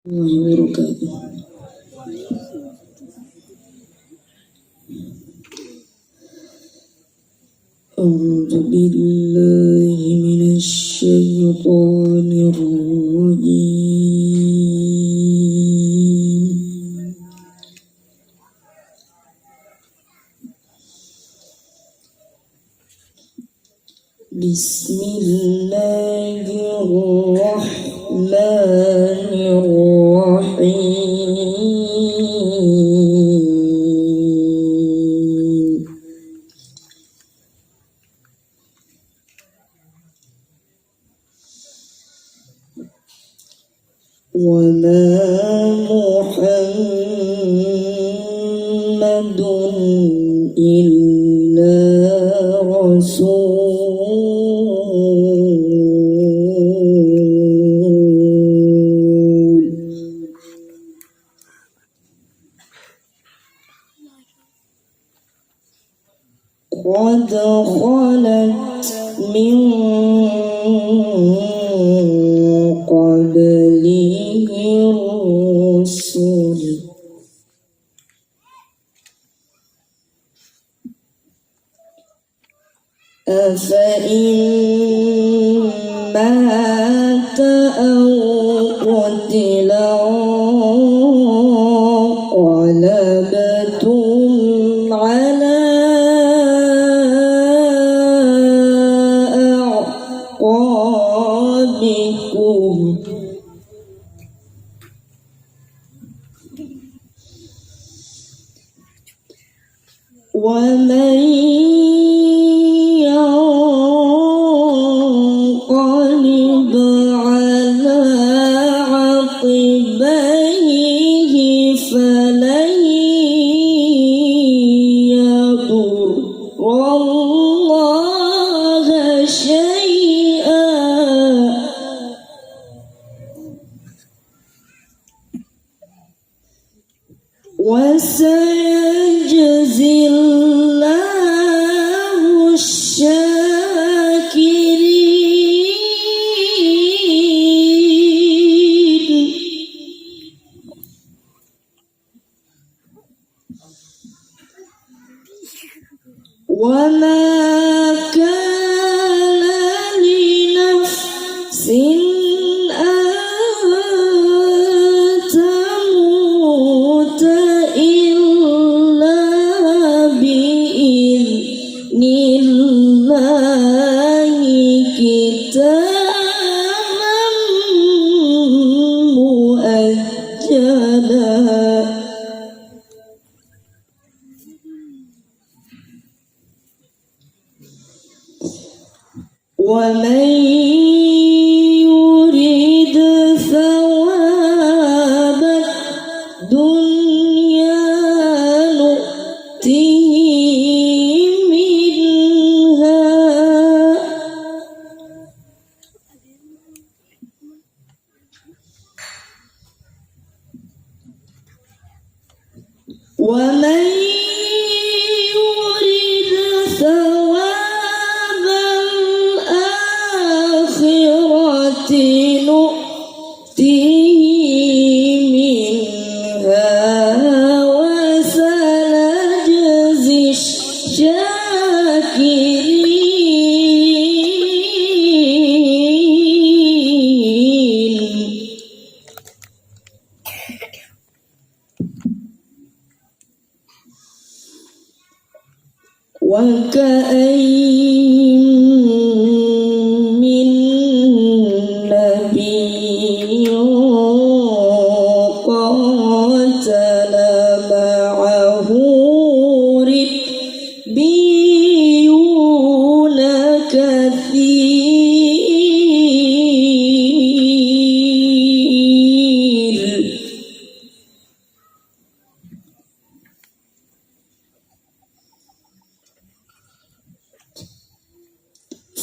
wabarakatuh. A'udzu billahi minasy syaithanir rajim. Bismillahirrahmanirrahim. Wa ma Muhammadun illa rasul qad khalat min qablihi rusul afa in mata aw qutila qalabtum ala a'qabikum wa man yanqalib ala aqibaihi falan yadurra Allaha syai'an wa sayajzillahu syakirin. Wa ma kana li nafsin an tamuta illa bi'idnillahi kitaban muajjala. Wa man yurid thawabad dunya nu'tihi minha wa man yurid thawabal akhirati nu'tihi minha wa sanajzi syakirin. Wa ka'ayyin min nabiyyin qatala ma'ahu ribbiyuna katsir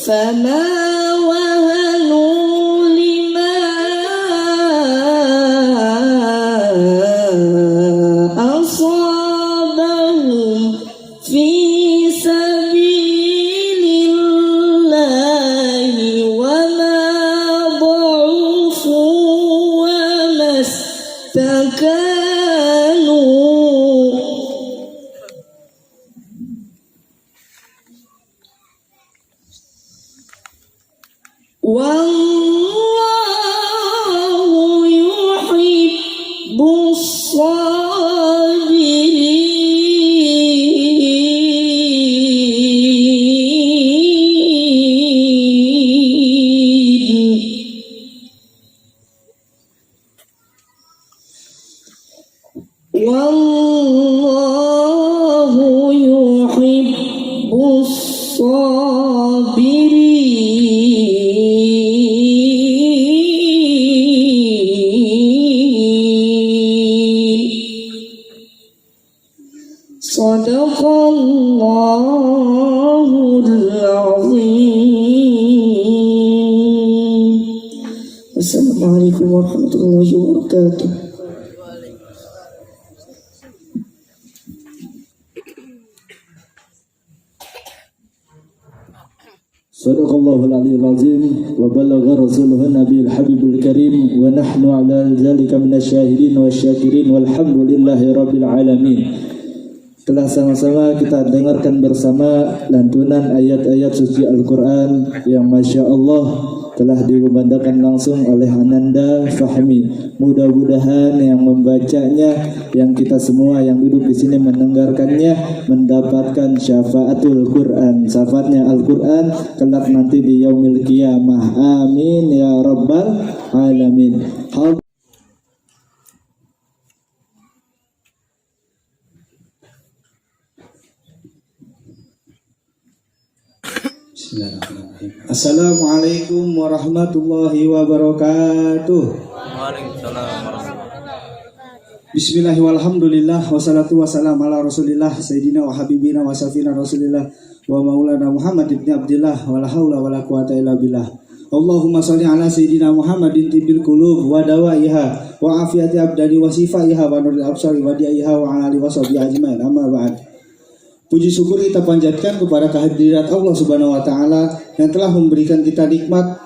fama wahanu lima asabahum fi sabilillahi wa ma dha'ufu wa mas wallahu yuhibbus wallahu yuhibbus sabirin. Sadaqallahul azim. Assalamualaikum warahmatullahi wabarakatuh. Sadaqallahul aliyyul azim wa balagha rasuluhun nabiyul habibul karim wa nahnu ala dzalika minasyahidin wasyakirin walhamdulillahi rabbil alamin. Telah sama-sama kita dengarkan bersama lantunan ayat-ayat suci Al-Quran yang Masya Allah telah dikumandangkan langsung oleh Ananda Fahmi. Mudah-mudahan yang membacanya, yang kita semua yang duduk di sini mendengarkannya mendapatkan syafaatul Quran, syafaatnya Al-Quran kelak nanti di yaumil qiyamah. Amin ya rabbal alamin. Assalamualaikum warahmatullahi wabarakatuh. Bismillahirrahmanirrahim. Walhamdulillah wassalatu wassalamu ala Rasulillah sayyidina wa habibina wa safina Rasulillah wa maulana Muhammad ibn Abdillah wa la haula wa la quwata illa billah. Allahumma shalli ala sayyidina Muhammadin tibil qulub wa dawaiha wa afiyati abdani wa sifaiha wa nuril absari wa diaiha wa ala alihi wa sahbihi ajmain. Amma ba'd. Puji syukur kita panjatkan kepada kehadirat Allah Subhanahu wa taala yang telah memberikan kita nikmat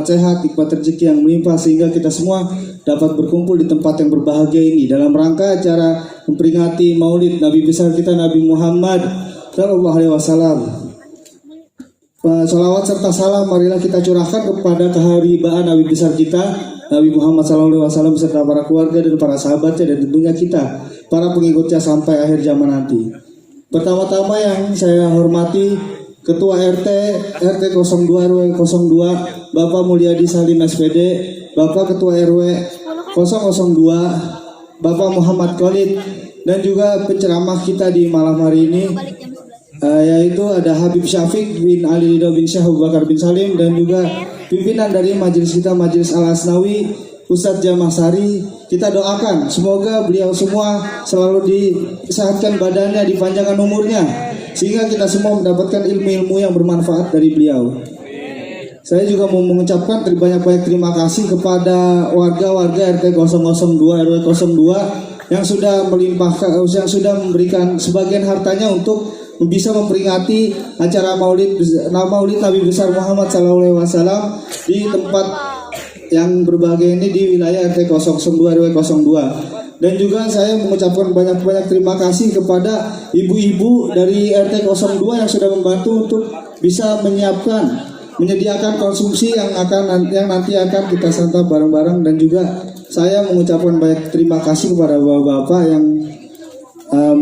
sehat, nikmat rezeki yang melimpah sehingga kita semua dapat berkumpul di tempat yang berbahagia ini dalam rangka acara memperingati Maulid Nabi besar kita Nabi Muhammad sallallahu alaihi wasallam. Salawat serta salam marilah kita curahkan kepada keharibaan Nabi besar kita Nabi Muhammad sallallahu alaihi wasallam beserta para keluarga dan para sahabatnya dan tentunya kita para pengikutnya sampai akhir zaman nanti. Pertama-tama yang saya hormati Ketua RT 02 RW 02 Bapak Mulyadi Salim SPD, Bapak Ketua RW 002 Bapak Muhammad Khalid, dan juga penceramah kita di malam hari ini yaitu ada Habib Syafiq bin Ali Ridho bin Syah Abu Bakar bin Salim, dan juga pimpinan dari majelis kita Majelis Al Asnawi Ustadz Jamah Sari. Kita doakan semoga beliau semua selalu disehatkan badannya, dipanjangkan umurnya, sehingga kita semua mendapatkan ilmu-ilmu yang bermanfaat dari beliau. Saya juga mau mengucapkan banyak-banyak terima kasih kepada warga-warga RT 002 RW 02 yang sudah melimpahkan, yang sudah memberikan sebagian hartanya untuk bisa memperingati acara Maulid Nabi besar Muhammad SAW di tempat yang berbahagia ini di wilayah RT 02 RW 02. Dan juga saya mengucapkan banyak-banyak terima kasih kepada ibu-ibu dari RT 02 yang sudah membantu untuk bisa menyediakan konsumsi yang nanti akan kita santap bareng-bareng. Dan juga saya mengucapkan banyak terima kasih kepada bapak-bapak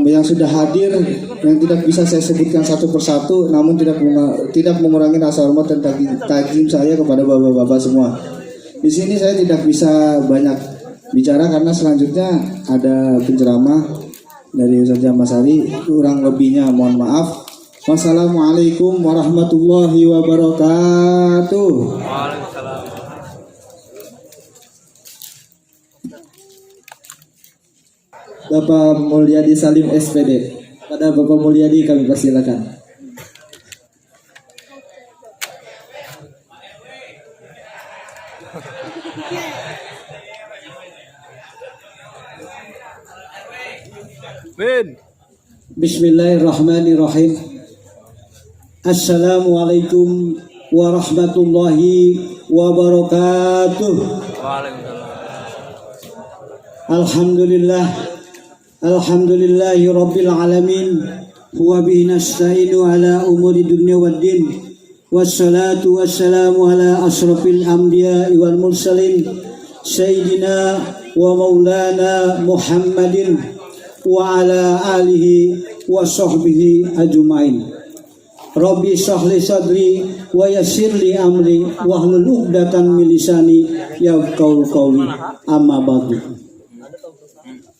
yang sudah hadir, yang tidak bisa saya sebutkan satu persatu, namun tidak mengurangi rasa hormat dan takjim saya kepada bapak-bapak semua. Di sini saya tidak bisa banyak bicara karena selanjutnya ada penceramah dari Ustaz Jamah Sari. Kurang lebihnya mohon maaf. Wassalamualaikum warahmatullahi wabarakatuh. Waalaikumsalam. Bapak Mulyadi Salim SPD. Pada Bapak Mulyadi kami persilakan. Bismillahirrahmanirrahim. Assalamualaikum warahmatullahi wabarakatuh. Alhamdulillahi rabbil alamin. Wa bihi nasta'inu ala umuri dunya waddin. wassalatu wassalamu ala asrafil anbiya wal mursalin sayyidina wa maulana Muhammadin wa ala alihi wa sahbihi ajmain. Rabbi shrahli sadri wa yassirli amri wahlul 'uqdatam min lisani yafqahu qawli. Amma ba'du.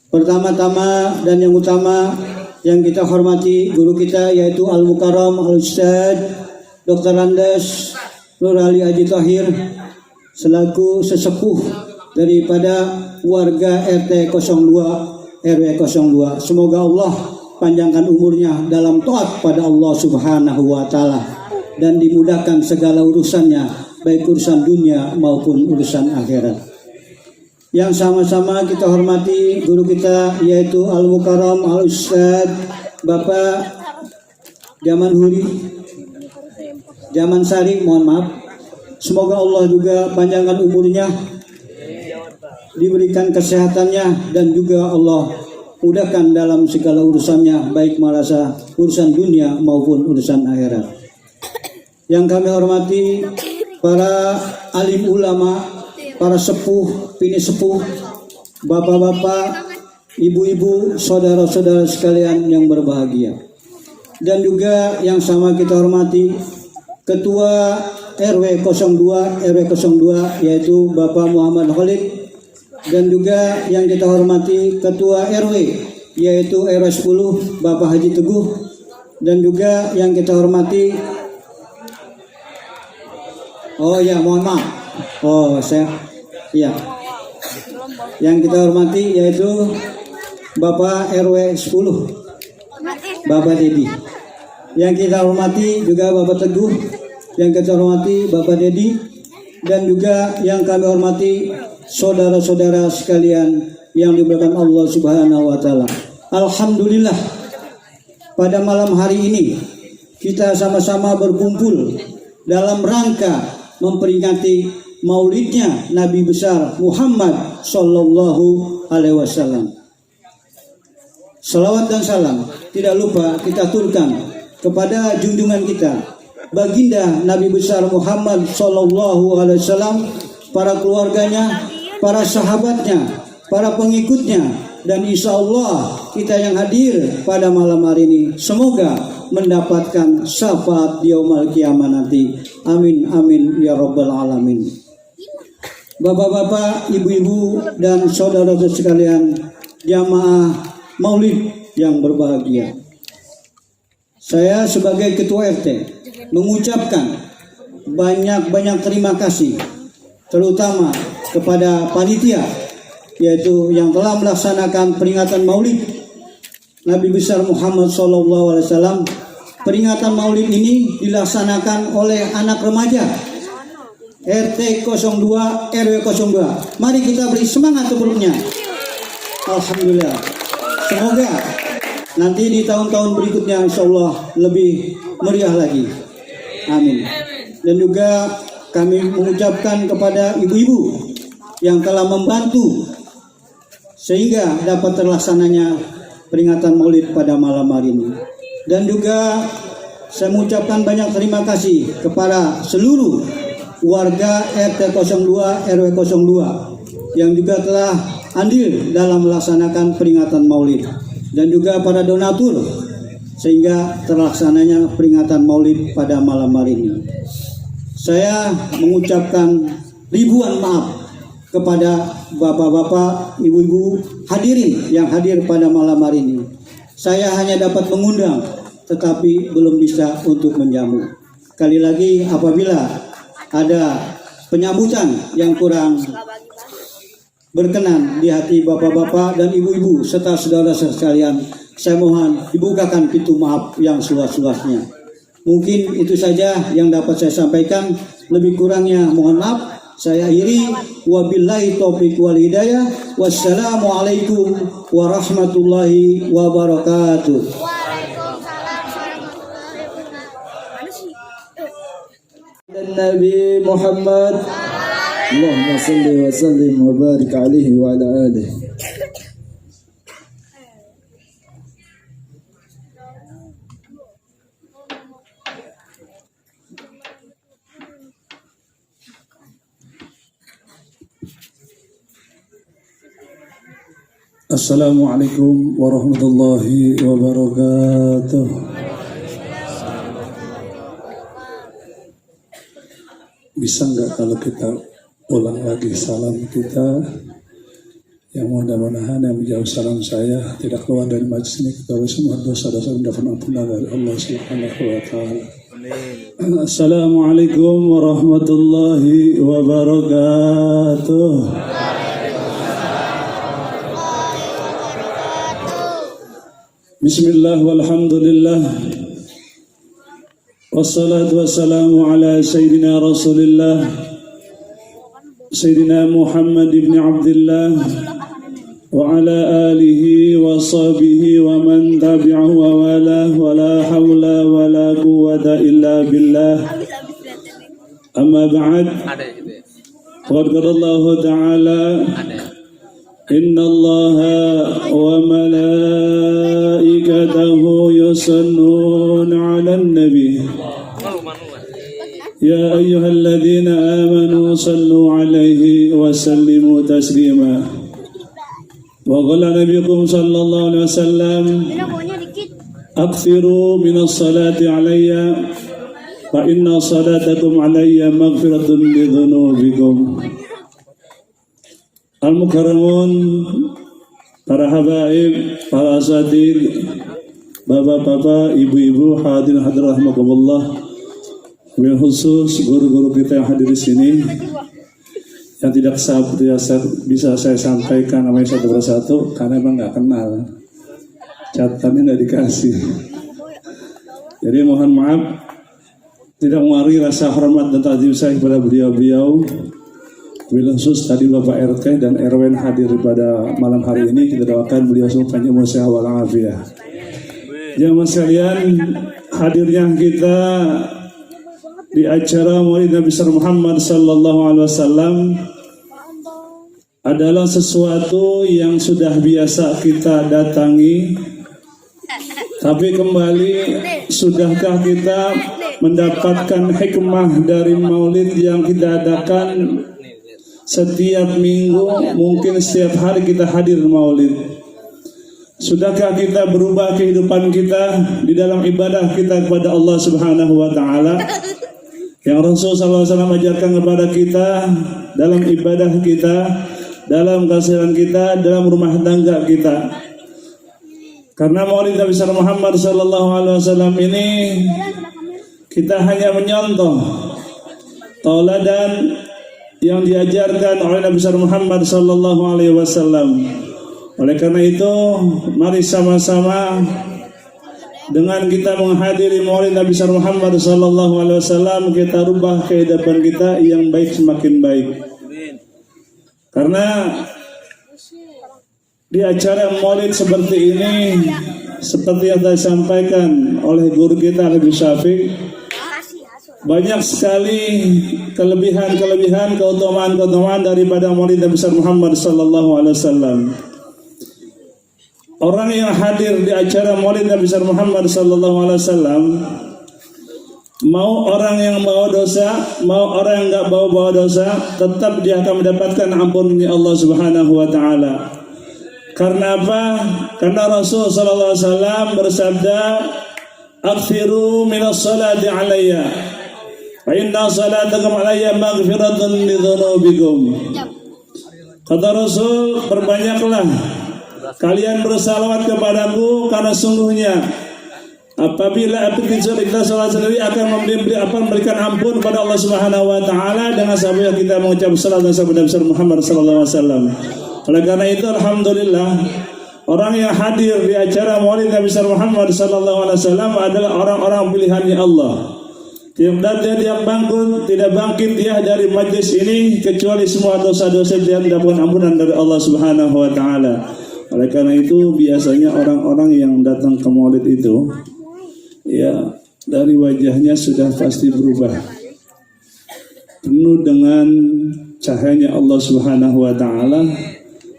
Pertama-tama dan yang utama yang kita hormati guru kita yaitu Al-Mukarram Al-Ustadz Dr. Andes Nur Ali Haji Tahir selaku sesepuh daripada warga RT 02 RW 02. Semoga Allah panjangkan umurnya dalam taat pada Allah Subhanahu wa taala dan dimudahkan segala urusannya, baik urusan dunia maupun urusan akhirat. Yang sama-sama kita hormati guru kita yaitu Al-Mukarram Al-Ustadz Bapak Jaman Sari, mohon maaf. Semoga Allah juga panjangkan umurnya, diberikan kesehatannya, dan juga Allah mudahkan dalam segala urusannya, baik merasa urusan dunia maupun urusan akhirat. Yang kami hormati para alim ulama, para sepuh, pini sepuh, bapak-bapak, ibu-ibu, saudara-saudara sekalian yang berbahagia. Dan juga yang sama kita hormati Ketua RW 02 yaitu Bapak Muhammad Khalid, dan juga yang kita hormati Ketua RW yaitu RW 10 Bapak Haji Teguh, dan juga yang kita hormati yang kita hormati yaitu Bapak RW 10 Bapak Dedi. Yang kita hormati juga Bapak Teguh, yang kita hormati Bapak Dedi, dan juga yang kami hormati saudara-saudara sekalian yang diberkati Allah Subhanahu wa taala. Alhamdulillah, pada malam hari ini kita sama-sama berkumpul dalam rangka memperingati maulidnya Nabi besar Muhammad sallallahu alaihi wasallam. Salawat dan salam tidak lupa kita aturkan kepada junjungan kita baginda Nabi besar Muhammad sallallahu alaihi wasallam, para keluarganya, para sahabatnya, para pengikutnya, dan insya Allah kita yang hadir pada malam hari ini semoga mendapatkan syafaat di yaumul qiyamah nanti. Amin amin ya rabbal alamin. Bapak-bapak, ibu-ibu, dan saudara-saudara sekalian jamaah maulid yang berbahagia, saya sebagai Ketua RT mengucapkan banyak-banyak terima kasih, terutama kepada panitia yaitu yang telah melaksanakan peringatan Maulid Nabi besar Muhammad SAW. Peringatan Maulid ini dilaksanakan oleh anak remaja RT 02 RW 02. Mari kita beri semangat sebelumnya. Alhamdulillah. Semoga nanti di tahun-tahun berikutnya insya Allah lebih meriah lagi. Amin. Dan juga kami mengucapkan kepada ibu-ibu yang telah membantu sehingga dapat terlaksananya peringatan Maulid pada malam hari ini. Dan juga saya mengucapkan banyak terima kasih kepada seluruh warga RT 02 RW 02 yang juga telah andil dalam melaksanakan peringatan Maulid, dan juga para donatur sehingga terlaksananya peringatan Maulid pada malam hari ini. Saya mengucapkan ribuan maaf kepada bapak-bapak, ibu-ibu hadirin yang hadir pada malam hari ini. Saya hanya dapat mengundang tetapi belum bisa untuk menjamu. Sekali lagi apabila ada penyambutan yang kurang berkenan di hati bapak-bapak dan ibu-ibu serta saudara-saudara sekalian, saya mohon dibukakan pintu maaf yang seluas-luasnya. Mungkin itu saja yang dapat saya sampaikan. Lebih kurangnya mohon maaf. Saya akhiri, wabillahi taufiq wal hidayah. Wassalamualaikum warahmatullahi wabarakatuh. Dan Nabi Muhammad, Allahumma salli wa sallim wa barik alaihi wa ala alihi. Assalamualaikum warahmatullahi wabarakatuh. Bisa nggak kalau kita ulang lagi salam kita? Yang mudah-mudahan yang menjawab salam saya tidak keluar dari majelis ini kecuali semua dosa-dosa yang dapat ampunan dari Allah Subhanahu wa taala. Assalamualaikum warahmatullahi wabarakatuh. Bismillah walhamdulillah. Wassalatu wassalamu ala sayyidina Rasulillah Sayyidina Muhammad ibn Abdullah wa ala alihi wa sahbihi wa man tabi'ahu wa wala wa la hawla wa la quwwata illa billah. Amma ba'd. Qad qala Allah ta'ala inna Allaha wa malaikatahu yusalluna 'alan nabi ya ayyuhalladzina amanu sallu 'alaihi wa sallimu taslima. Wa qala nabiyukum sallallahu alaihi wasallam akthiru minas salati 'alayya fa inna salatakum 'alayya maghfiratun li dhunubikum. Al-Mukarramun, para habaib, para asatid, bapak-bapak, ibu-ibu, hadirin hadirat rahimakumullah. Wabil khusus guru-guru kita yang hadir di sini, yang tidak bisa saya sampaikan namanya satu persatu karena emang nggak kenal, catatannya nggak dikasih. Jadi mohon maaf, tidak mengaruhi rasa hormat dan ta'zim saya kepada beliau-beliau. Wabil khusus tadi Bapak RT dan RW hadir pada malam hari ini, kita doakan beliau semua panjang umur sehat walafiat. Jamaah sekalian, hadirnya kita di acara Maulid Nabi Muhammad sallallahu alaihi wasallam adalah sesuatu yang sudah biasa kita datangi. Tapi kembali, sudahkah kita mendapatkan hikmah dari Maulid yang kita adakan setiap minggu, mungkin setiap hari kita hadir Maulid? Sudahkah kita berubah kehidupan kita di dalam ibadah kita kepada Allah Subhanahu wa taala? Yang Rasul SAW ajarkan kepada kita dalam ibadah kita, dalam keseharian kita, dalam rumah tangga kita. Karena Maulid Nabi Muhammad SAW ini kita hanya menyontoh tauladan yang diajarkan oleh Nabi Muhammad SAW. Oleh karena itu, mari sama-sama dengan kita menghadiri Maulid Nabi Muhammad SAW, kita rubah kehidupan kita yang baik semakin baik. Karena di acara Maulid seperti ini, seperti yang tadi disampaikan oleh guru kita Habib Syafiq, banyak sekali kelebihan-kelebihan, keutamaan-keutamaan daripada Maulid Nabi Muhammad SAW. Orang yang hadir di acara Maulid Nabi Muhammad SAW, mau orang yang bawa dosa, mau orang yang nggak bawa dosa, tetap dia akan mendapatkan ampunnya Allah Subhanahu wa taala. Karena apa? Karena Rasul sallallahu alaihi wasallam bersabda, "Akthiru minas salati alayya, fa inna salatakum alayya maghfiratun li dhunubikum." Kata Rasul, perbanyaklah kalian bersalawat kepadaku, karena sungguhnya apabila kita salat sendiri akan memberikan ampun kepada Allah Subhanahu wa taala dengan sabda kita mengucap salat dan sabda besar Muhammad sallallahu alaihi wasallam. Oleh karena itu, alhamdulillah, orang yang hadir di acara Maulid Nabi Muhammad sallallahu alaihi wasallam adalah orang-orang pilihannya Allah. Tidak bangkit dia dari majlis ini kecuali semua dosa-dosa dia mendapatkan ampunan dari Allah Subhanahu wa taala. Oleh karena itu, biasanya orang-orang yang datang ke Maulid itu, ya, dari wajahnya sudah pasti berubah, penuh dengan cahayanya Allah Subhanahu wa taala.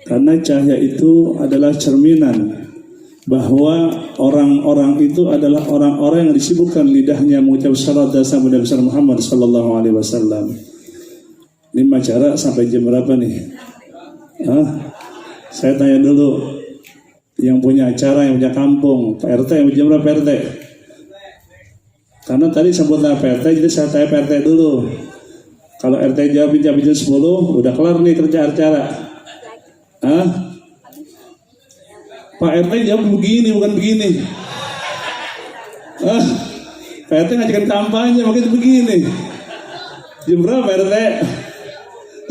Karena cahaya itu adalah cerminan bahwa orang-orang itu adalah orang-orang yang disibukkan lidahnya mengucap salat dan salam Nabi Muhammad sallallahu alaihi wasallam. Ini acara sampai jam berapa nih? Saya tanya dulu, yang punya acara, yang punya kampung, Pak RT, yang jam berapa Pak RT? Karena tadi sambutan Pak RT, jadi saya tanya Pak RT dulu. Kalau RT jawab jam 10, udah kelar nih kerja acara. Hah? Pak RT jawab begini, bukan begini. Pak RT ngajakin kampanye, makanya begini. Jam berapa Pak RT?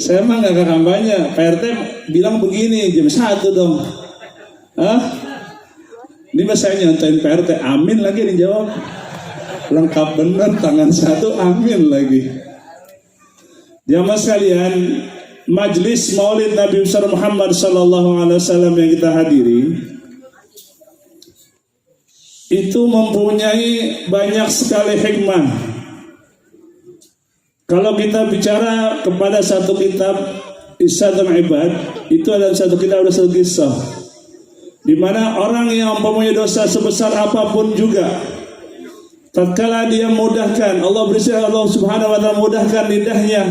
Saya mah nggak ke kampanye. Pak RT bilang begini, jam 1 dong. Ini mas saya nyantain Pak RT, amin lagi dijawab. Lengkap bener, tangan satu, amin lagi. Jamaah sekalian, Majlis Maulid Nabi besar Muhammad sallallahu alaihi wasallam yang kita hadiri itu mempunyai banyak sekali hikmah. Kalau kita bicara kepada satu kitab Isadul Ibad, itu adalah satu kitab, ada satu kisah di mana orang yang mempunyai dosa sebesar apapun juga, tatkala dia mudahkan, Allah Subhanahu wa taala mudahkan lidahnya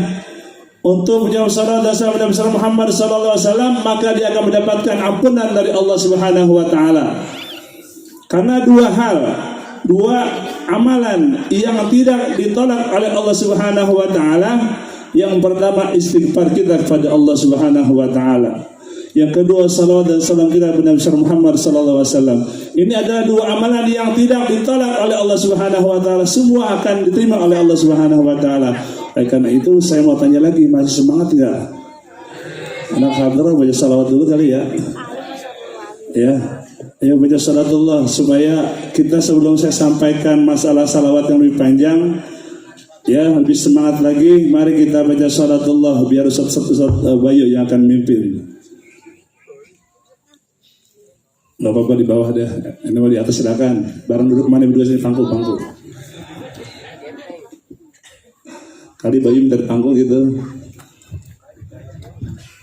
untuk menjawab salat dosa Nabi Muhammad sallallahu alaihi wasallam, maka dia akan mendapatkan ampunan dari Allah Subhanahu wa taala. Karena dua amalan yang tidak ditolak oleh Allah Subhanahu wa taala. Yang pertama istighfar kita kepada Allah Subhanahu wa taala. Yang kedua salawat dan salam kita kepada Nabi Muhammad sallallahu alaihi wasallam. Ini adalah dua amalan yang tidak ditolak oleh Allah Subhanahu wa taala, semua akan diterima oleh Allah Subhanahu wa taala. Karena itu saya mau tanya lagi, masih semangat enggak? Anak hadrah baca salawat dulu kali ya. Ya. Ayo baca salatullah supaya kita sebelum saya sampaikan masalah salawat yang lebih panjang, ya lebih semangat lagi. Mari kita baca salatullah biar Ustaz Bayu yang akan mimpin. Gak apa-apa di bawah deh, ini mau di atas silakan. Barang duduk mana berdua sini, pangku. Kali Bayu minta pangku gitu.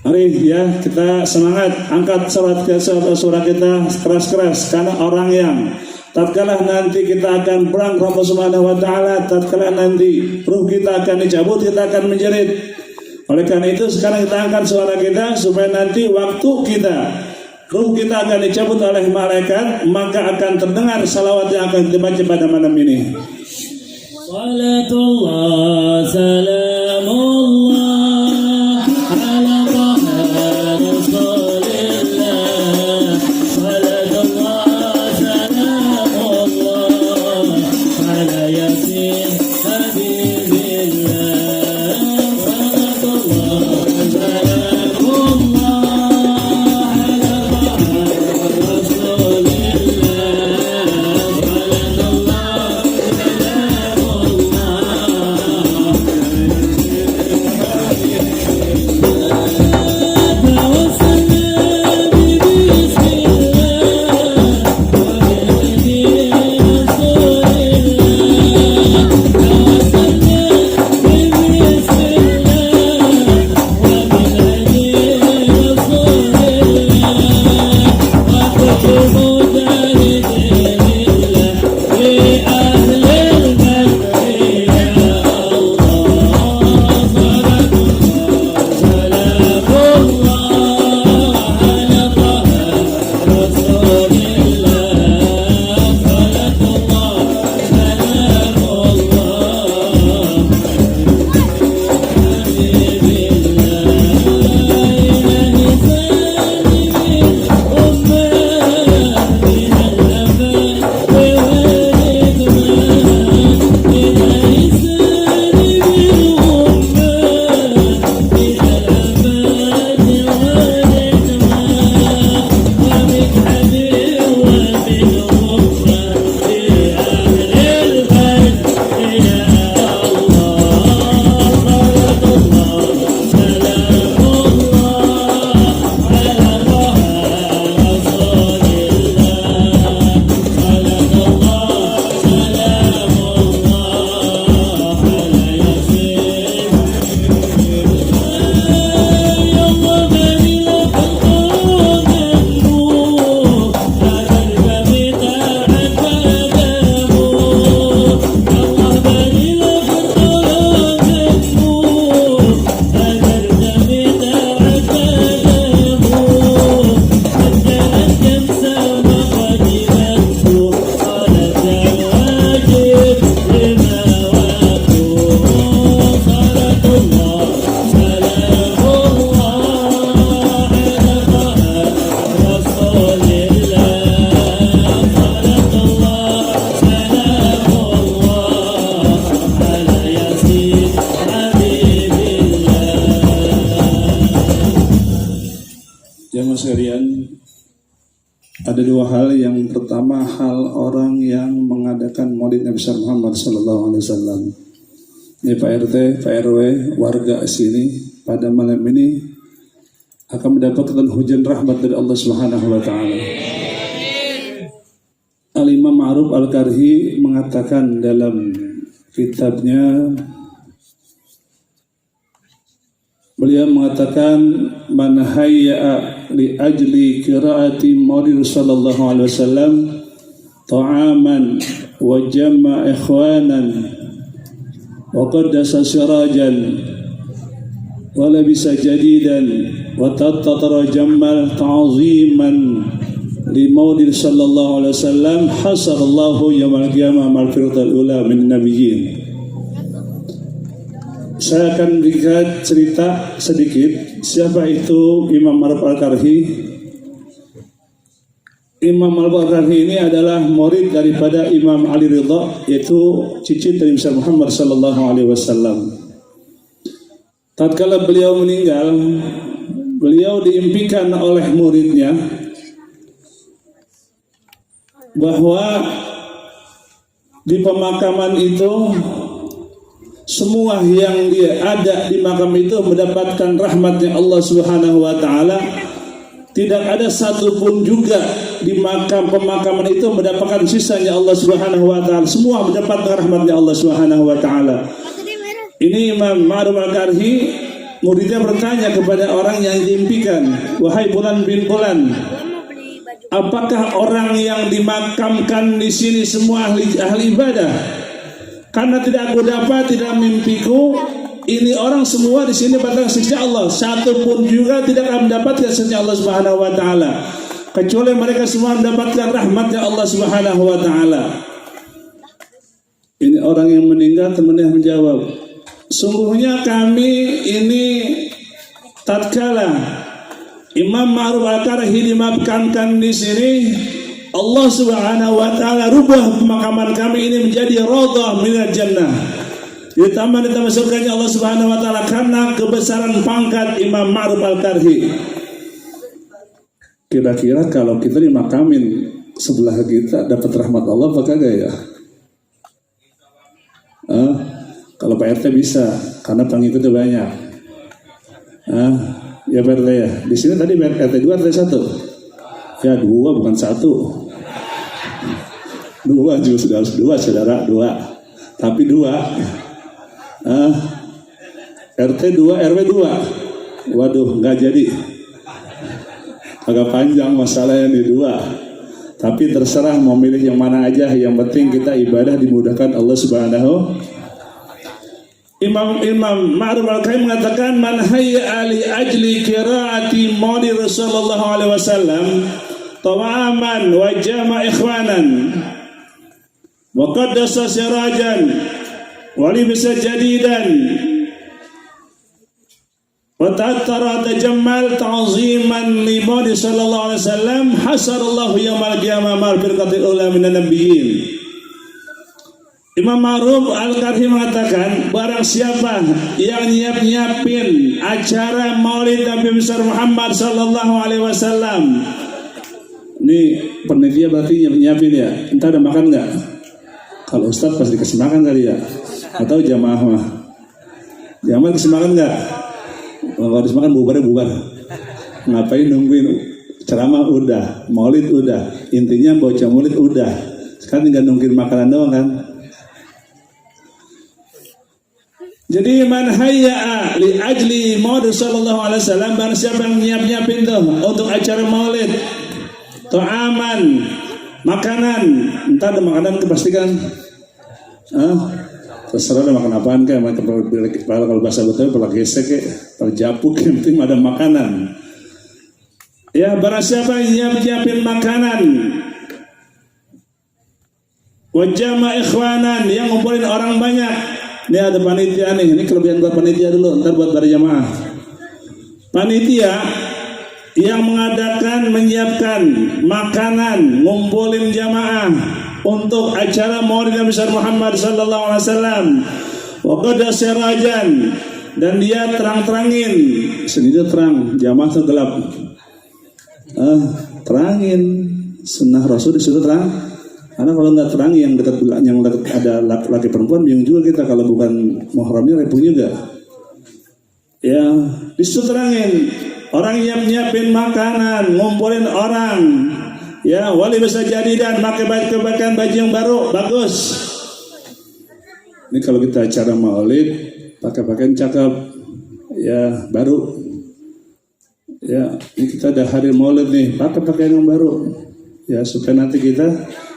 Mari ya kita semangat, angkat suara kita keras-keras, karena orang yang tatkala nanti kita akan perang Allah Subhanahu wa taala, tatkala nanti ruh kita akan dicabut, kita akan menjerit. Oleh karena itu sekarang kita angkat suara kita supaya nanti waktu kita ruh kita akan dicabut oleh malaikat, maka akan terdengar salawat yang akan kita baca pada malam ini. Salatullah salamullah ala ada dua hal. Yang pertama, hal orang yang mengadakan Maulid Nabi Muhammad SAW. Ini Pak RT, Pak RW, warga sini pada malam ini akan mendapatkan hujan rahmat dari Allah Subhanahu wa taala. Al-Imam Ma'ruf Al-Karhi mengatakan dalam kitabnya, beliau mengatakan, man hayya li ajli qiraati Maulid sallallahu alaihi wasallam ta'aman wa jama' ikhwanan wa qaddasa sirajan wa labisa jadidan wa tattara jammal ta'ziman li Maulid sallallahu alaihi wasallam hasarallahu yaumal qiyamah mal firqatul ula min nabiyyin. Saya akan berikan cerita sedikit. Siapa itu Imam Ma'ruf Al-Karhi? Imam Ma'ruf Al-Karhi ini adalah murid daripada Imam Ali Ridha, yaitu cicit dari Nabi Muhammad sallallahu alaihi wasallam. Tatkala beliau meninggal, beliau diimpikan oleh muridnya bahwa di pemakaman itu semua yang dia ada di makam itu mendapatkan rahmatnya Allah Subhanahu wa taala. Tidak ada satupun juga di pemakaman itu mendapatkan sisanya Allah Subhanahu wa taala. Semua mendapatkan rahmatnya Allah Subhanahu wa taala. Ini Imam Ma'ruf Al-Karhi, muridnya bertanya kepada orang yang diimpikan, wahai Fulan bin Fulan, apakah orang yang dimakamkan di sini semua ahli ibadah? Karena tidak aku dapat, tidak mimpiku, ini orang semua di sini mendapatkan sisi Allah. Satu pun juga tidak akan mendapatkan sisi Allah Subhanahu wa taala, kecuali mereka semua mendapatkan rahmatnya Allah Subhanahu wa taala. Ini orang yang meninggal temannya menjawab, sungguhnya kami ini tatkala Imam Ma'ruf Al-Karhi dimakamkan di sini, Allah Subhanahu wa taala rubah pemakaman kami ini menjadi raudhah minal jannah. Ditambah surganya Allah Subhanahu wa taala karena kebesaran pangkat Imam Ma'ruf Al-Karhi. Kira-kira kalau kita dimakamin sebelah kita dapat rahmat Allah apa kagak ya? Kalau Pak RT bisa, karena pengikutnya banyak. Ya Pak RT ya. Di sini tadi RT 2, RT 1. Ya 2 bukan 1. 2 juga sudah 2 saudara 2. Tapi 2. RT 2, RW 2. Waduh, nggak jadi. Agak panjang masalahnya nih 2. Tapi terserah mau milih yang mana aja. Yang penting kita ibadah dimudahkan Allah Subhanahu. Imam Ma'ruf Al-Karhi mengatakan, man hayya ali ajli qiraati Maulid Rasulullah alaihi wasallam tawaman wa jama' ikhwanan wa qaddasa sirajan wa libisa jadidan wa ta'attara tajammal ta'ziman li Maulid sallallahu alaihi wasallam hasarallahu yaumal qiyamah mal firqatil ula minan nabiyyin. Imam Ma'ruf Al-Karhi mengatakan, barang siapa yang nyiapin acara Maulid Nabi besar Muhammad sallallahu alaihi wasallam. Ini panitia berarti nyiapin ya. Entar ada makan nggak? Kalau Ustadz pasti dikasih makan kali ya. Atau jamaah mah. Jamaah dikasih makan nggak? Kalau dikasih makan bubar. Ngapain nungguin ceramah udah, Maulid udah. Intinya bocah Maulid udah. Sekarang tinggal nungguin makanan doang kan. Jadi man hayya li ajli Maulid sallallahu alaihi wasallam, barang siapa yang nyiapin tuh untuk acara Maulid, ta'aman, makanan, entar ada makanan kepastikan. Terserah ada makan apaan kan, kalau bahasa betul pala gesek ya, pala japuk, yang penting ada makanan. Ya, barang siapa yang nyiapin makanan, wajama ikhwanan, yang ngumpulin orang banyak. Ini ada panitia nih, ini kelebihan buat panitia dulu, ntar buat para jamaah. Panitia yang mengadakan, menyiapkan makanan, ngumpulin jamaah untuk acara Maulid Nabi besar Muhammad sallallahu alaihi wasallam. Wa qada sirajan, dan dia terang-terangin. Sini itu terang, jamaah itu gelap. Terangin. Sunnah Rasul disuruh terang. Karena kalau nggak terang yang dekat ada laki perempuan bingung juga kita, kalau bukan muhramnya repot juga. Ya, disuruh terangin. Orang yang nyiapin makanan, ngumpulin orang. Ya, wali bisa jadi dan pakai baju yang baru, bagus. Ini kalau kita acara maulid, pakai pakaian cakep, ya baru. Ya, ini kita ada hari maulid nih, pakai pakaian yang baru. Ya, supaya nanti kita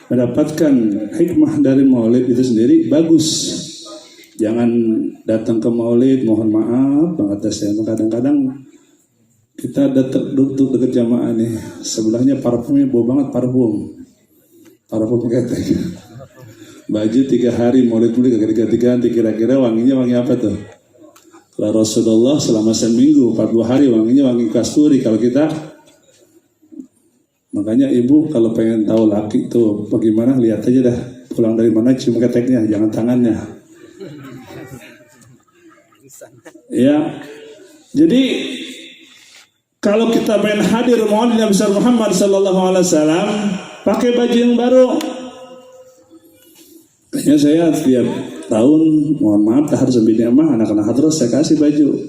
mendapatkan hikmah dari maulid itu sendiri bagus. Jangan datang ke maulid, mohon maaf banget saya. Kadang-kadang kita duduk dekat jamaah nih, sebelahnya parfumnya bau banget, parfum ketek. Baju 3 hari maulid ganti, kira-kira wanginya wangi apa tuh? Kalau Rasulullah selama seminggu 40 hari wanginya wangi kasturi. Kalau kita, makanya ibu kalau pengen tahu laki tuh bagaimana, lihat aja dah pulang dari mana cium keteknya, jangan tangannya. Ya, jadi kalau kita pengen hadir maulid Nabi Muhammad sallallahu alaihi wasallam, pakai baju yang baru. Kayaknya saya tiap tahun, mohon maaf, harus ambil mah anak-anak hadroh saya kasih baju.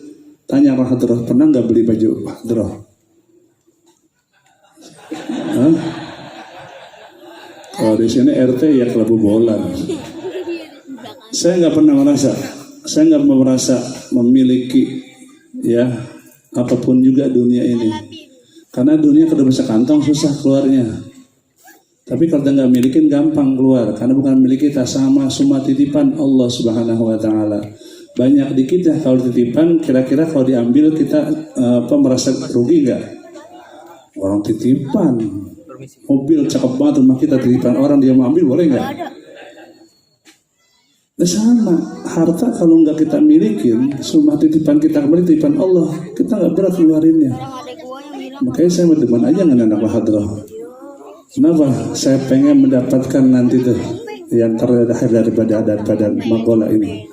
Tanya orang hadroh, pernah nggak beli baju hadroh? Kalau di sini RT ya kelabu bolan. Saya nggak pernah merasa memiliki ya apapun juga dunia ini, karena dunia kalau bisa kantong susah keluarnya. Tapi kalau kita nggak milikin gampang keluar, karena bukan milik kita, sama semua titipan Allah Subhanahu Wa Taala. Banyak dikit ya kalau titipan, kira-kira kalau diambil kita merasa rugi nggak? Orang titipan, mobil cakep banget rumah kita, titipan orang dia mau ambil, boleh nggak? Sama harta kalau nggak kita milikin, semua titipan kita kembali titipan Allah, kita nggak berat ngeluarinnya. Makanya saya berdemen aja dengan anak hadrah. Kenapa? Saya pengen mendapatkan nanti tuh yang terakhir daripada makola ini.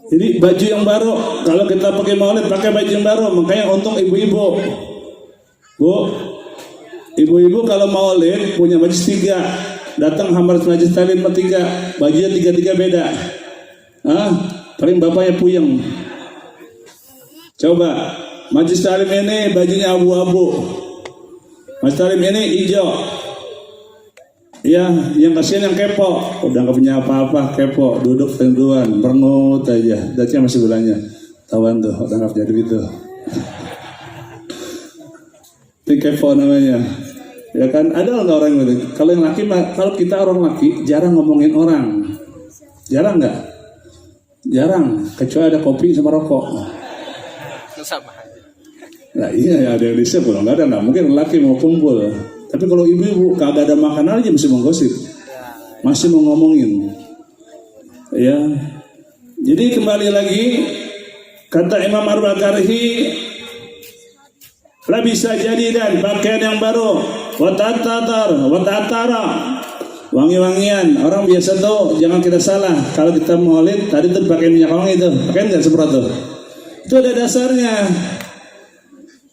Jadi baju yang baru, kalau kita pakai maulid pakai baju yang baru. Makanya untuk ibu-ibu, ibu-ibu kalau maulid punya baju 3. Datang hambar majlis talim 3, bajunya 3 beda. Paling bapaknya puyeng. Coba majlis talim ini bajunya abu-abu, majlis talim ini hijau. Ya, yang kasihan yang kepo, udah nggak punya apa-apa, kepo, duduk tenduan, merengut aja. Datanya masih belanja, tawan tuh, udah nggak punya duit tuh. Itu kepo namanya. Ya kan, ada nggak orang yang gitu? Kalau yang laki, kalau kita orang laki jarang ngomongin orang, jarang nggak? Jarang, kecuali ada kopi sama rokok. Sama aja. Nah iya, ada yang disebut, kalau nggak ada nggak mungkin laki mau kumpul. Tapi kalau ibu-ibu kagak ada makanan aja masih mau gosip, masih mau ngomongin. Ya, jadi kembali lagi kata Imam Ar-Bakarhi, lah bisa jadi dan pakaian yang baru, watatara, wangi-wangian. Orang biasa tuh, jangan kita salah. Kalau kita maulid tadi tuh pakai minyak wangi itu, pakai nggak semprot tuh? Itu ada dasarnya.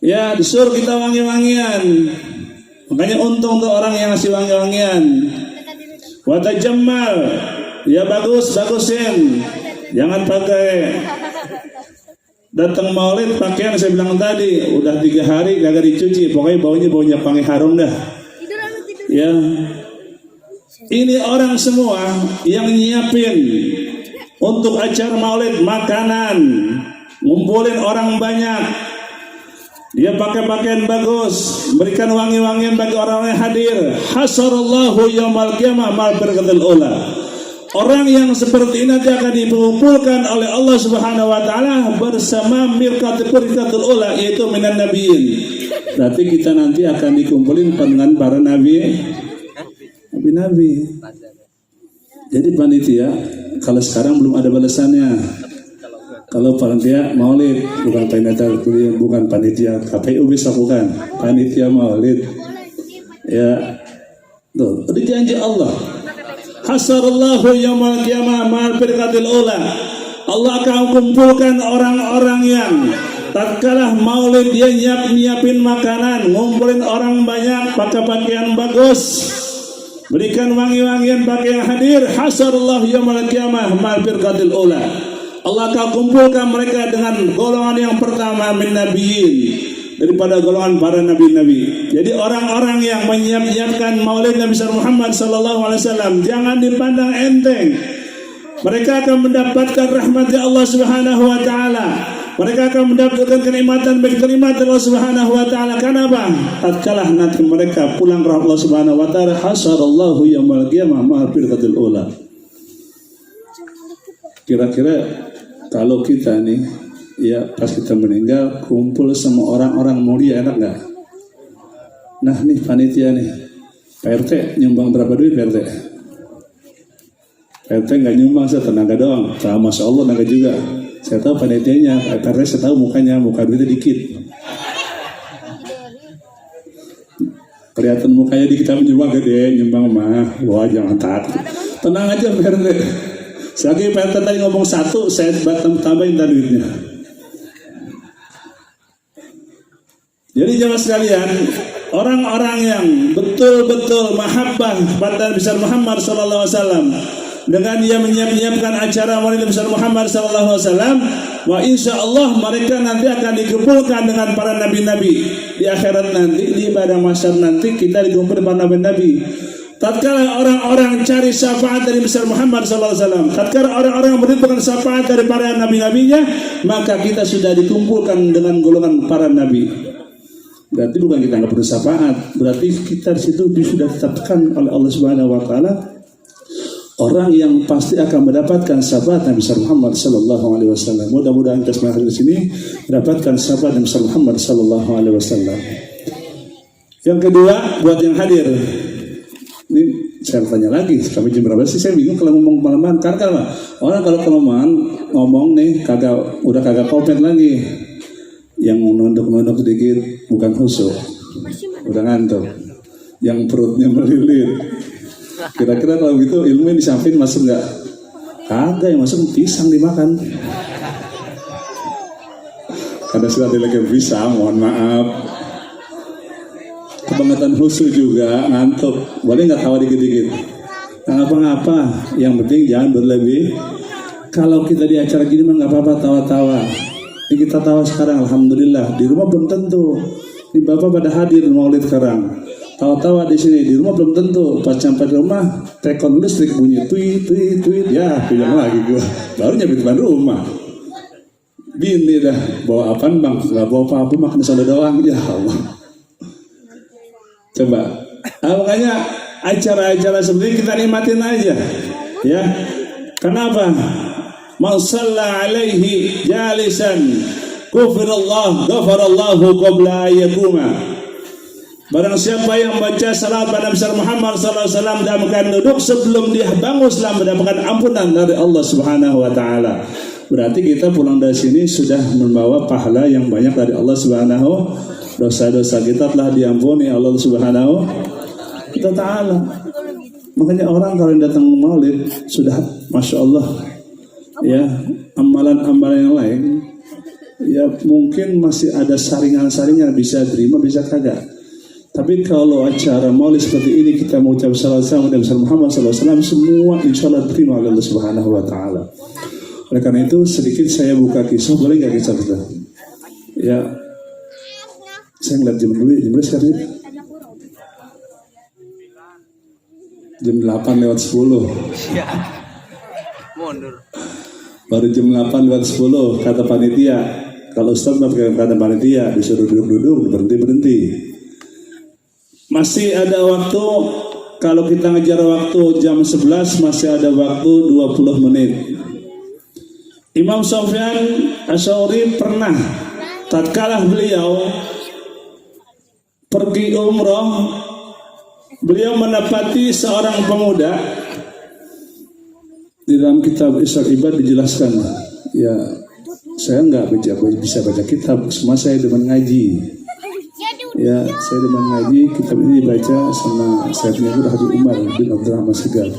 Ya, disuruh kita wangi-wangian. Makanya untung tuh orang yang ngasih wangi-wangian. Watajammal, ya bagusin. Jangan pakai datang maulid pakaian saya bilang tadi udah 3 hari gak dicuci, pokoknya baunya wangi harum dah. Ya, ini orang semua yang nyiapin untuk acara maulid makanan, ngumpulin orang banyak, dia pakai pakaian bagus, berikan wangi-wangian bagi orang yang hadir. Hasarallahu yaumal qiyamah mal barakatul ula. Orang yang seperti ini nanti akan dikumpulkan oleh Allah Subhanahu Wa Taala bersama mirkatul ula, yaitu minan nabiyyin. Berarti kita nanti akan dikumpulin dengan para nabi. Jadi panitia, kalau sekarang belum ada balasannya. Kalau panitia maulid, bukan panitia KPU bisa bukan, panitia maulid. Ya, tuh, itu janji Allah. Hasarallahu yaumal qiyamah ma'al firqatil ula. Allah akan kumpulkan orang-orang yang tatkala maulid dia nyiapin makanan, ngumpulin orang banyak, pakai pakaian bagus, berikan wangi-wangian pakaian hadir. Hasarallahu yaumul qiyamah ma'al firqatil ula. Allah akan kumpulkan mereka dengan golongan yang pertama min nabiyyin, daripada golongan para nabi-nabi. Jadi orang-orang yang menyiapkan maulid Nabi Muhammad sallallahu alaihi wasallam jangan dipandang enteng. Mereka akan mendapatkan rahmat Allah Subhanahu wa taala. Mereka akan mendapatkan kenikmatan Allah Subhanahu wa taala. Kenapa? Tatkala nanti mereka pulang ke Allah Subhanahu wa taala, hasarallahu yaumul qiyamah ma'al firqatil ula. Kira-kira kalau kita nih, ya pas kita meninggal kumpul sama orang-orang mulia, enak nggak? Nah nih panitia nih, PRT nyumbang berapa duit PRT? PRT nggak nyumbang, saya tenaga doang. Masya Allah tenaga juga. Saya tahu panitianya, PRT saya tahu mukanya, muka duitnya dikit. Kelihatan mukanya dikit tapi nyumbang gede, nyumbang mah, wah jangan takut. Tenang aja PRT. Selagi PRT tadi ngomong satu, saya tambahin tadi duitnya. Jadi jemaah sekalian, orang-orang yang betul-betul mahabbah pada Nabi Muhammad sallallahu alaihi wasallam, dengan dia menyiapkan acara maulid Nabi Muhammad sallallahu alaihi wasallam, wa insyaallah mereka nanti akan dikumpulkan dengan para nabi-nabi di akhirat nanti, di padang mahsyar nanti kita dikumpulkan dengan para nabi-nabi. Tatkala orang-orang cari syafaat dari Nabi Muhammad sallallahu alaihi wasallam, tatkala orang-orang membutuhkan syafaat dari para nabi-nabinya, maka kita sudah dikumpulkan dengan golongan para nabi. Berarti bukan kita nggak perlu syafaat, berarti kita di situ sudah ditetapkan oleh Allah Subhanahu wa taala orang yang pasti akan mendapatkan syafaat Nabi Muhammad sallallahu alaihi wasallam. Mudah-mudahan kita semua di sini mendapatkan syafaat Nabi Muhammad sallallahu alaihi wasallam. Yang kedua, buat yang hadir. Ini saya tanya lagi, sampai jam berapa sih? Saya bingung kalau ngomong malaman. Karena orang kalau kelamaan ngomong nih udah kagak kompet lagi. Yang nunduk-nunduk sedikit bukan khusyuk, udah ngantuk. Yang perutnya melilit. Kira-kira kalau gitu ilmu yang disampaikan masuk nggak? Kagak, yang masuk pisang dimakan. Karena sudah dilagi pisang, mohon maaf. Kebangetan khusyuk juga, ngantuk. Boleh nggak tawa dikit-dikit? Nggak apa-apa, yang penting jangan berlebih. Kalau kita di acara gini mah nggak apa-apa tawa-tawa. Ini kita tawa sekarang, alhamdulillah. Di rumah belum tentu. Ini bapak pada hadir maulid sekarang. Tawa-tawa di sini, di rumah belum tentu. Pas sampai di rumah, tekon listrik bunyi, tweet, ya, bilang lagi gua. Baru nyampe depan rumah. Bini dah, bawa apaan bang? Gak bawa apa-apa, makan soda doang. Ya Allah. Coba, makanya acara-acara seperti ini kita nikmatin aja. Ya, kenapa? Man shalla alaihi jalisan ghafarallahu qabla ayyakuma. Barang siapa yang baca salat pada Nabi Muhammad sallallahu alaihi wasallam dalam keadaan duduk sebelum dia bangun setelah mendapatkan ampunan dari Allah Subhanahu wa taala. Berarti kita pulang dari sini sudah membawa pahala yang banyak dari Allah Subhanahu. Dosa-dosa kita telah diampuni Allah Subhanahu wa taala. Makanya orang kalau datang maulid sudah Masya Allah, ya, amalan-amalan yang lain ya mungkin masih ada saringan-saringan bisa terima bisa kagak. Tapi kalau acara maulid seperti ini kita mengucap salam sama Nabi Muhammad SAW, semua insya Allah terima oleh Allah Subhanahu wa taala. Oleh karena itu sedikit saya buka kisah, boleh nggak kisah kita? Ya, saya ngeliat jam dulu, jam berapa sekarang? Jam 8:10. Mundur. Baru jam 8:10 kata panitia. Kalau Ustaz kata panitia disuruh duduk-duduk, berhenti-berhenti. Masih ada waktu, kalau kita ngejar waktu jam 11 masih ada waktu 20 menit. Imam Sufyan Ats-Tsauri pernah tatkala beliau pergi umroh, beliau mendapati seorang pemuda. Di dalam kitab Isra Ibad dijelaskan, ya saya nggak bisa baca kitab, semua saya demen ngaji. Ya saya demen ngaji, kitab ini dibaca sama saya punya guru Habib Umar bin Abdurrahman Segar.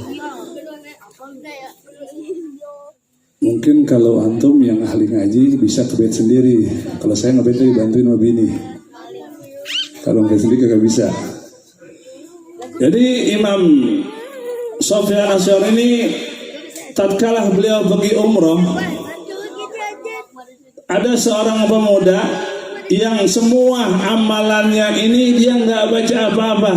Mungkin kalau antum yang ahli ngaji bisa ke bait sendiri. Kalau saya ngebait dibantuin sama bini. Kalau ngebait sendiri kagak bisa. Jadi Imam Sufyan Ats-Tsauri ini tatkala beliau pergi umroh, ada seorang pemuda yang semua amalannya ini dia nggak baca apa-apa.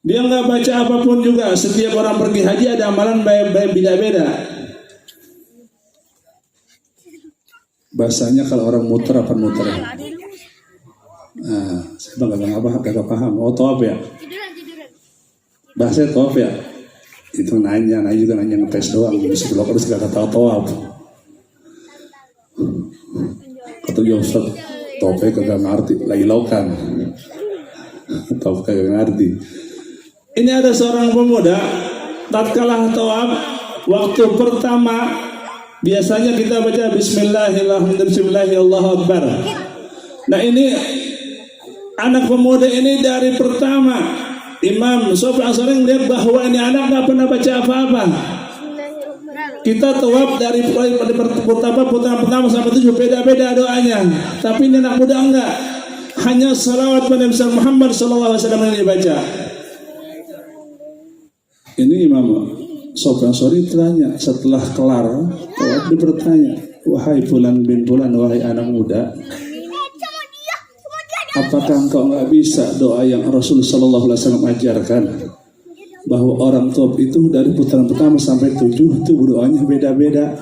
Dia nggak baca apapun juga. Setiap orang pergi haji ada amalan beda-beda. Bahasanya kalau orang muter apa muter? Nah, saya kagak paham. Oh, tawaf ya? Bahasa tawaf ya? Itu nanya juga nanya ngetes doang. Bisa belok terus gak tahu tawaf. Kata dia Ustaz, tawafnya kagak ngerti. Lagi laukan. Tawaf kagak ngerti. Ini ada seorang pemuda, tatkala tawaf, waktu pertama biasanya kita baca Bismillahirrahmanirrahim, Allahu Akbar. Nah ini anak pemuda ini dari pertama Imam Sufyan Ats-Tsauri lihat bahwa ini anak nggak pernah baca apa-apa. Kita tawaf dari putaran pertama sampai 7 beda-beda doanya, tapi ini anak muda enggak, hanya salawat pada Nabi Muhammad SAW yang dibaca. Ini Imam Sufyan Ats-Tsauri tanya setelah kelar tawaf, dia bertanya, wahai fulan bin fulan, wahai anak muda, apakah engkau nggak bisa doa yang Rasulullah SAW ajarkan, bahwa orang tawaf itu dari putaran pertama sampai 7 itu doanya beda-beda?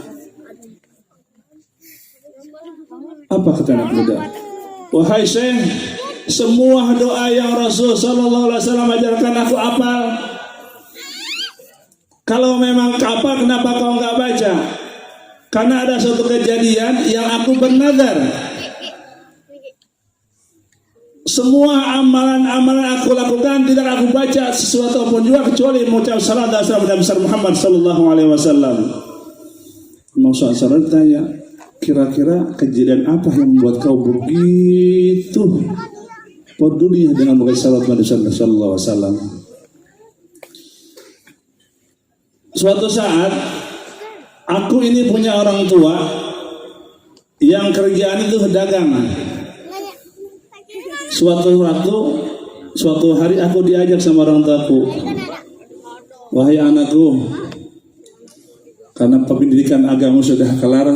Apa kata anak muda? Wahai Syekh, semua doa yang Rasulullah SAW ajarkan aku apal. Kalau memang kapal, kenapa kau nggak baca? Karena ada suatu kejadian yang aku bernazar. Semua amalan-amalan aku lakukan tidak aku baca sesuatu pun juga kecuali mengucap salat dan salam Nabi Muhammad sallallahu alaihi wasallam. Maksud saya tanya, kira-kira kejadian apa yang membuat kau begitu peduli dengan membaca salat Nabi sallallahu alaihi wasallam? Suatu saat aku ini punya orang tua yang kerjaan itu dagang. Suatu hari aku diajak sama orang tuaku, wahai anakku, karena pendidikan agama sudah kelar,